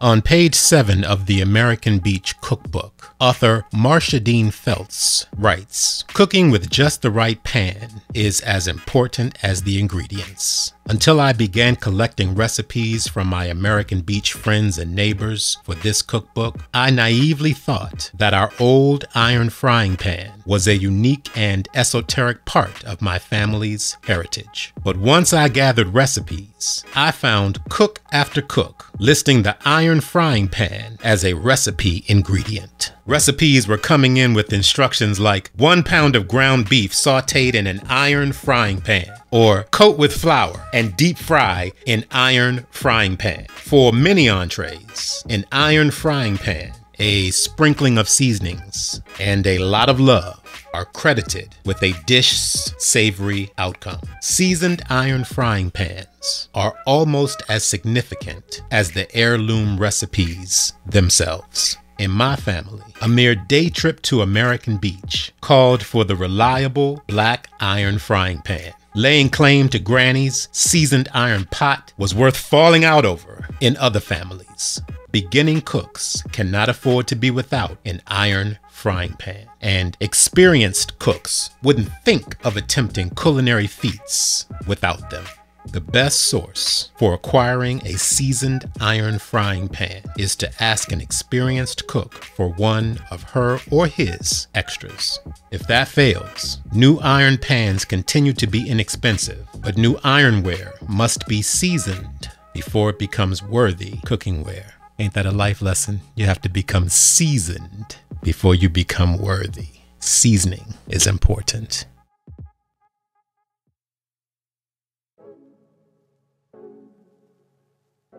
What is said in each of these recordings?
On page 7 of the American Beach Cookbook, author Marsha Dean Phelts writes, "Cooking with just the right pan is as important as the ingredients. Until I began collecting recipes from my American Beach friends and neighbors for this cookbook, I naively thought that our old iron frying pan was a unique and esoteric part of my family's heritage. But once I gathered recipes, I found cook after cook listing the iron frying pan as a recipe ingredient. Recipes were coming in with instructions like 1 pound of ground beef sauteed in an iron frying pan, or coat with flour and deep fry in iron frying pan. For many entrees, an iron frying pan, a sprinkling of seasonings, and a lot of love are credited with a dish's savory outcome. Seasoned iron frying pans are almost as significant as the heirloom recipes themselves. In my family, a mere day trip to American Beach called for the reliable black iron frying pan. Laying claim to Granny's seasoned iron pot was worth falling out over in other families. Beginning cooks cannot afford to be without an iron frying pan, and experienced cooks wouldn't think of attempting culinary feats without them. The best source for acquiring a seasoned iron frying pan is to ask an experienced cook for one of her or his extras. If that fails, new iron pans continue to be inexpensive, but new ironware must be seasoned before it becomes worthy cookingware. Ain't that a life lesson? You have to become seasoned before you become worthy. Seasoning is important.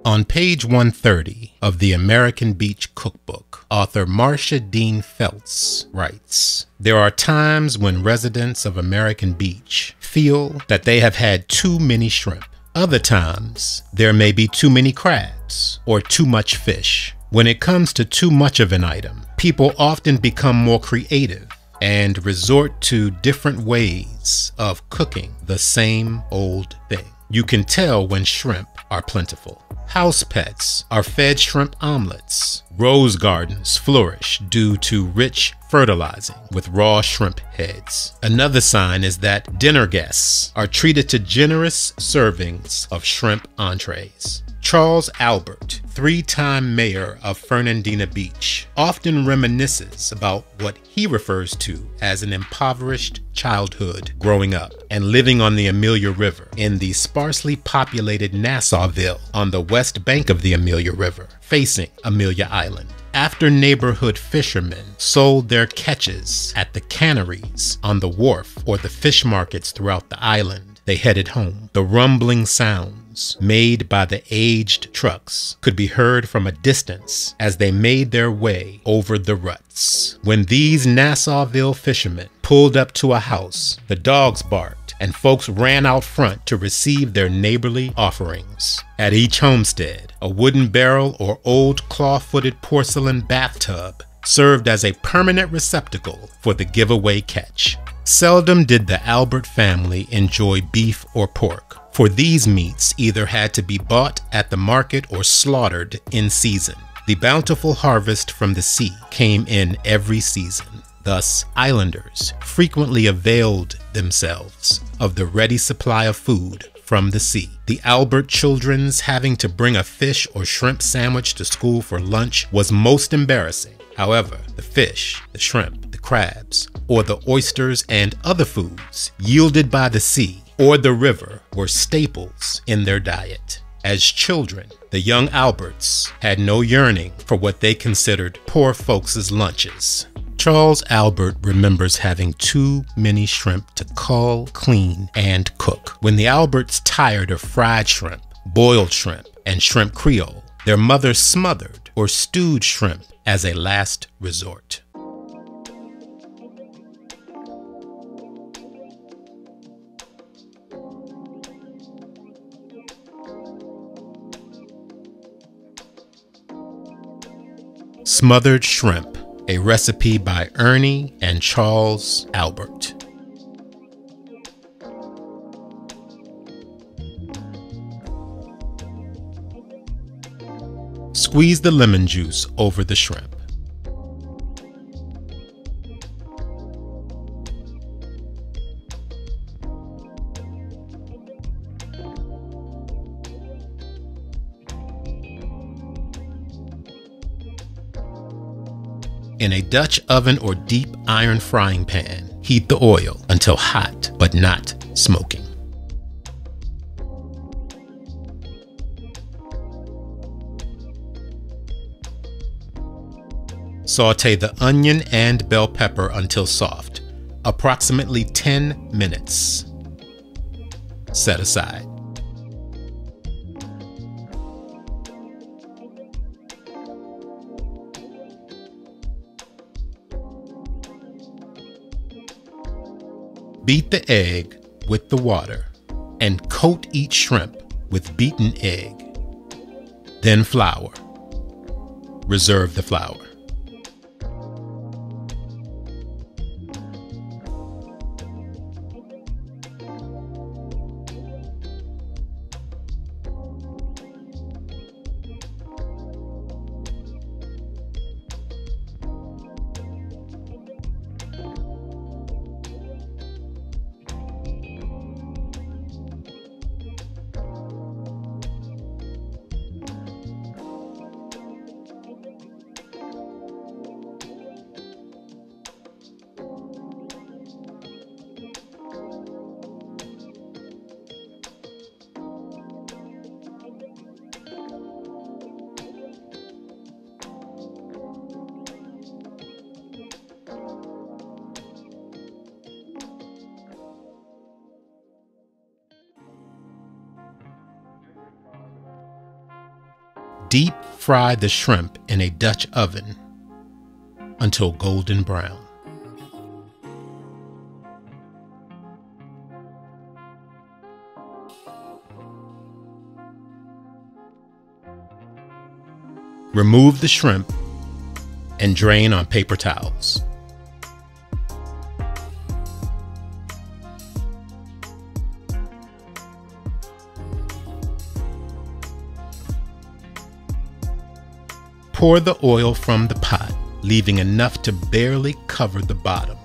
On page 130 of the American Beach Cookbook, author Marsha Dean Phelts writes, "There are times when residents of American Beach feel that they have had too many shrimp. Other times, there may be too many crabs or too much fish. When it comes to too much of an item, people often become more creative and resort to different ways of cooking the same old thing. You can tell when shrimp are plentiful. House pets are fed shrimp omelets. Rose gardens flourish due to rich fertilizing with raw shrimp heads. Another sign is that dinner guests are treated to generous servings of shrimp entrees. Charles Albert, 3-time mayor of Fernandina Beach, often reminisces about what he refers to as an impoverished childhood growing up and living on the Amelia River in the sparsely populated Nassauville on the west bank of the Amelia River, facing Amelia Island. After neighborhood fishermen sold their catches at the canneries on the wharf or the fish markets throughout the island, they headed home. The rumbling sounds made by the aged trucks could be heard from a distance as they made their way over the ruts. When these Nassauville fishermen pulled up to a house, the dogs barked and folks ran out front to receive their neighborly offerings. At each homestead, a wooden barrel or old claw-footed porcelain bathtub served as a permanent receptacle for the giveaway catch. Seldom did the Albert family enjoy beef or pork, for these meats either had to be bought at the market or slaughtered in season. The bountiful harvest from the sea came in every season. Thus, islanders frequently availed themselves of the ready supply of food from the sea. The Albert children's having to bring a fish or shrimp sandwich to school for lunch was most embarrassing. However, the fish, the shrimp, the crabs, or the oysters and other foods yielded by the sea or the river were staples in their diet. As children, the young Alberts had no yearning for what they considered poor folks' lunches. Charles Albert remembers having too many shrimp to cull, clean, and cook. When the Alberts tired of fried shrimp, boiled shrimp, and shrimp Creole, their mother smothered or stewed shrimp as a last resort. Smothered shrimp, a recipe by Ernie and Charles Albert. Squeeze the lemon juice over the shrimp. In a Dutch oven or deep iron frying pan, heat the oil until hot but not smoking. Sauté the onion and bell pepper until soft, approximately 10 minutes. Set aside. Beat the egg with the water and coat each shrimp with beaten egg. Then flour. Reserve the flour. Deep fry the shrimp in a Dutch oven until golden brown. Remove the shrimp and drain on paper towels. Pour the oil from the pot, leaving enough to barely cover the bottom.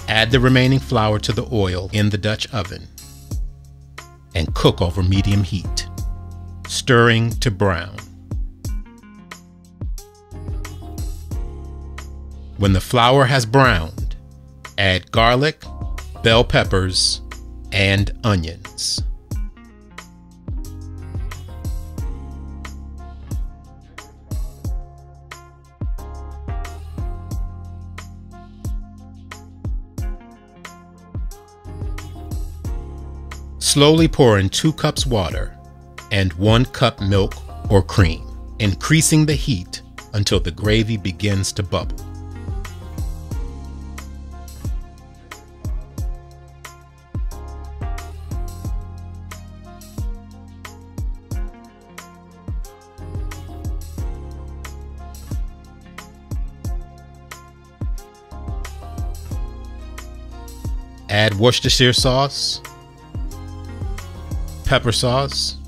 Add the remaining flour to the oil in the Dutch oven and cook over medium heat, stirring to brown. When the flour has browned, add garlic, bell peppers, and onions. Slowly pour in 2 cups water and 1 cup milk or cream, increasing the heat until the gravy begins to bubble. Add Worcestershire sauce, pepper sauce,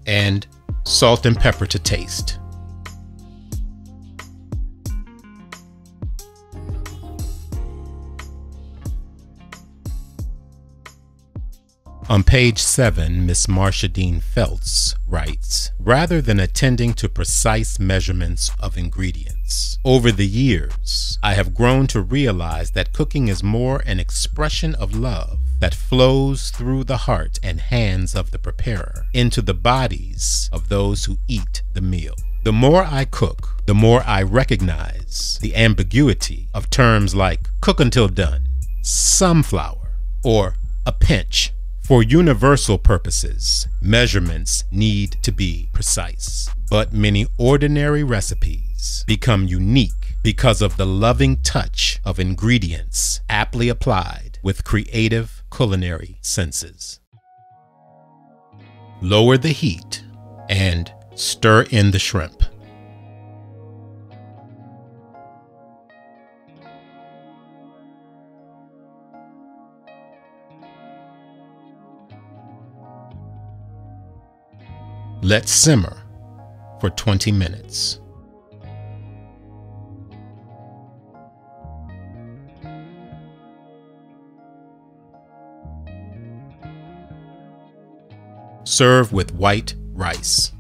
and salt and pepper to taste. On page 7, Miss Marsha Dean Phelts writes, "Rather than attending to precise measurements of ingredients, over the years, I have grown to realize that cooking is more an expression of love that flows through the heart and hands of the preparer into the bodies of those who eat the meal. The more I cook, the more I recognize the ambiguity of terms like cook until done, some flour, or a pinch. For universal purposes, measurements need to be precise, but many ordinary recipes become unique because of the loving touch of ingredients aptly applied with creative culinary senses." Lower the heat and stir in the shrimp. Let simmer for 20 minutes. Serve with white rice.